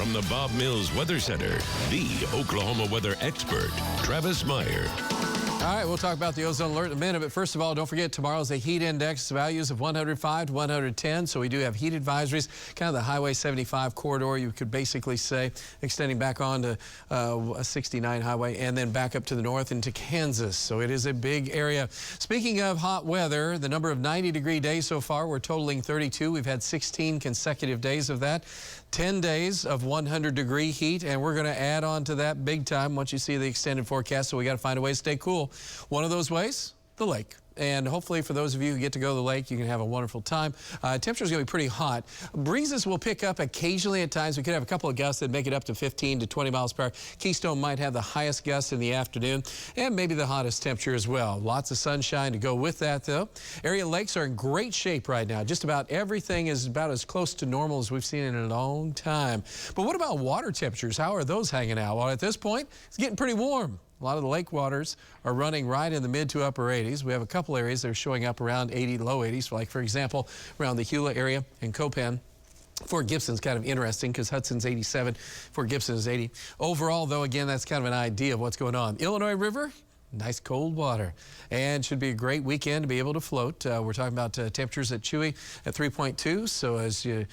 From the Bob Mills Weather Center, the Oklahoma weather expert, Travis Meyer. All right, we'll talk about the ozone alert in a minute, but first of all, don't forget tomorrow's a heat index, values of 105 to 110, so we do have heat advisories, kind of the Highway 75 corridor, you could basically say, extending back on to a 69 highway and then back up to the north into Kansas, so it is a big area. Speaking of hot weather, the number of 90-degree days so far, we're totaling 32. We've had 16 consecutive days of that, 10 days of 100-degree heat, and we're going to add on to that big time once you see the extended forecast, so we got to find a way to stay cool. One of those ways, the lake. And hopefully for those of you who get to go to the lake, you can have a wonderful time. Temperature's going to be pretty hot. Breezes will pick up occasionally at times. We could have a couple of gusts that make it up to 15 to 20 miles per hour. Keystone might have the highest gusts in the afternoon and maybe the hottest temperature as well. Lots of sunshine to go with that, though. Area lakes are in great shape right now. Just about everything is about as close to normal as we've seen in a long time. But what about water temperatures? How are those hanging out? Well, at this point, it's getting pretty warm. A lot of the lake waters are running right in the mid to upper 80s. We have a couple areas that are showing up around 80, low 80s, like, for example, around the Hula area in Copan. Fort Gibson's kind of interesting because Hudson's 87, Fort Gibson is 80. Overall, though, again, that's kind of an idea of what's going on. Illinois River, nice cold water, and should be a great weekend to be able to float. We're talking about temperatures at Chewy at 3.2, so as you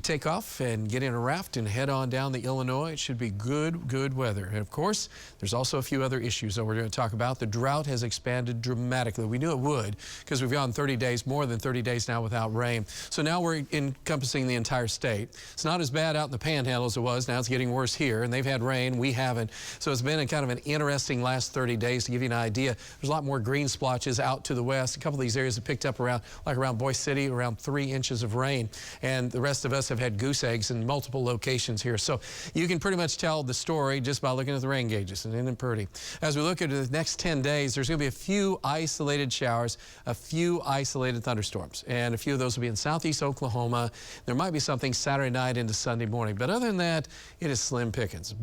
take off and get in a raft and head on down the Illinois, it should be good weather. And of course, there's also a few other issues that we're going to talk about. The drought has expanded dramatically. We knew it would because we've gone 30 days, more than 30 days now without rain. So now we're encompassing the entire state. It's not as bad out in the Panhandle as it was. Now it's getting worse here, and they've had rain. We haven't. So it's been a kind of an interesting last 30 days to give you an idea. There's a lot more green splotches out to the west. A couple of these areas have picked up around Boise City, around 3 inches of rain. And the rest of us have had goose eggs in multiple locations here. So you can pretty much tell the story just by looking at the rain gauges. And isn't it pretty? As we look at the next 10 days, there's going to be a few isolated showers, a few isolated thunderstorms. And a few of those will be in southeast Oklahoma. There might be something Saturday night into Sunday morning. But other than that, it is slim pickings.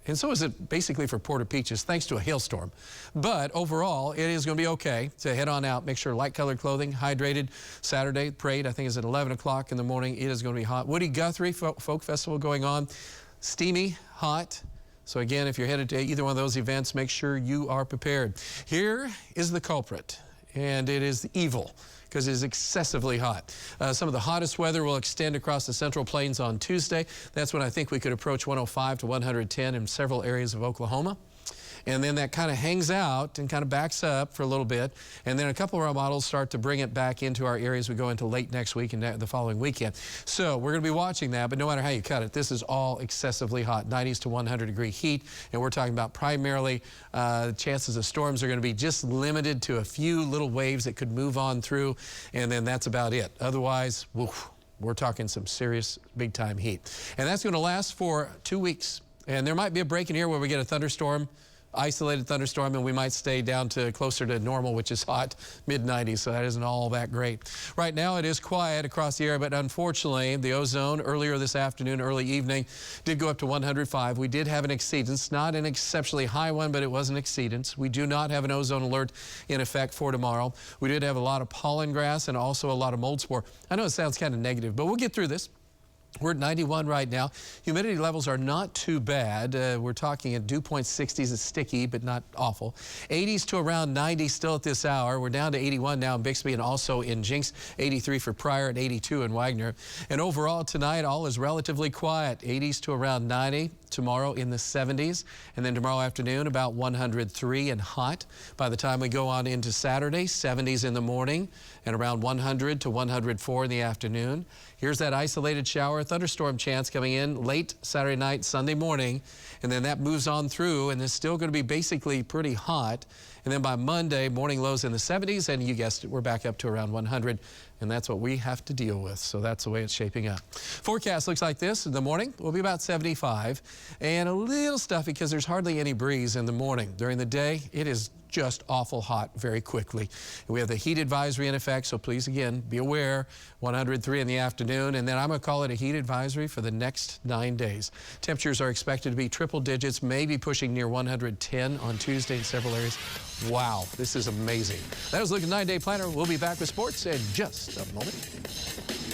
And so is it basically for Port Peaches, thanks to a hailstorm. But overall, it is going to be okay to head on out. Make sure light-colored clothing, hydrated. Saturday, parade, I think, is at 11 o'clock in the morning. It is going to be hot. Woody Guthrie Folk Festival going on. Steamy, hot. So again, if you're headed to either one of those events, make sure you are prepared. Here is the culprit, and it is evil, because it is excessively hot. Some of the hottest weather will extend across the Central Plains on Tuesday. That's when I think we could approach 105 to 110 in several areas of Oklahoma. And then that kind of hangs out and kind of backs up for a little bit. And then a couple of our models start to bring it back into our areas. We go into late next week and the following weekend. So we're going to be watching that, but no matter how you cut it, this is all excessively hot, 90s to 100-degree heat. And we're talking about primarily chances of storms are going to be just limited to a few little waves that could move on through, and then that's about it. Otherwise, woof, we're talking some serious big-time heat. And that's going to last for 2 weeks. And there might be a break in here where we get a thunderstorm, isolated thunderstorm, and we might stay down to closer to normal, which is hot, mid-90s, so that isn't all that great. Right now it is quiet across the area, but unfortunately the ozone earlier this afternoon, early evening, did go up to 105. We did have an exceedance, not an exceptionally high one, but it was an exceedance. We do not have an ozone alert in effect for tomorrow. We did have a lot of pollen grass and also a lot of mold spore. I know it sounds kind of negative, but we'll get through this. We're at 91 right now. Humidity levels are not too bad. We're talking at dew point 60s. It's sticky, but not awful. 80s to around 90 still at this hour. We're down to 81 now in Bixby and also in Jinx. 83 for Pryor and 82 in Wagner. And overall tonight, all is relatively quiet. 80s to around 90. Tomorrow in the 70s. And then tomorrow afternoon about 103 and hot. By the time we go on into Saturday, 70s in the morning and around 100 to 104 in the afternoon. Here's that isolated shower, thunderstorm chance coming in late Saturday night, Sunday morning, and then that moves on through, and it's still going to be basically pretty hot. And then by Monday, morning lows in the 70s, and you guessed it, we're back up to around 100, and that's what we have to deal with. So that's the way it's shaping up. Forecast looks like this. In the morning, we'll be about 75, and a little stuffy because there's hardly any breeze in the morning. During the day, it is just awful hot very quickly. And we have the heat advisory in effect, so please, again, be aware, 103 in the afternoon, and then I'm going to call it a heat advisory for the next 9 days. Temperatures are expected to be triple digits, maybe pushing near 110 on Tuesday in several areas. Wow, this is amazing. That was Look at 9-Day Planner. We'll be back with sports in just a moment.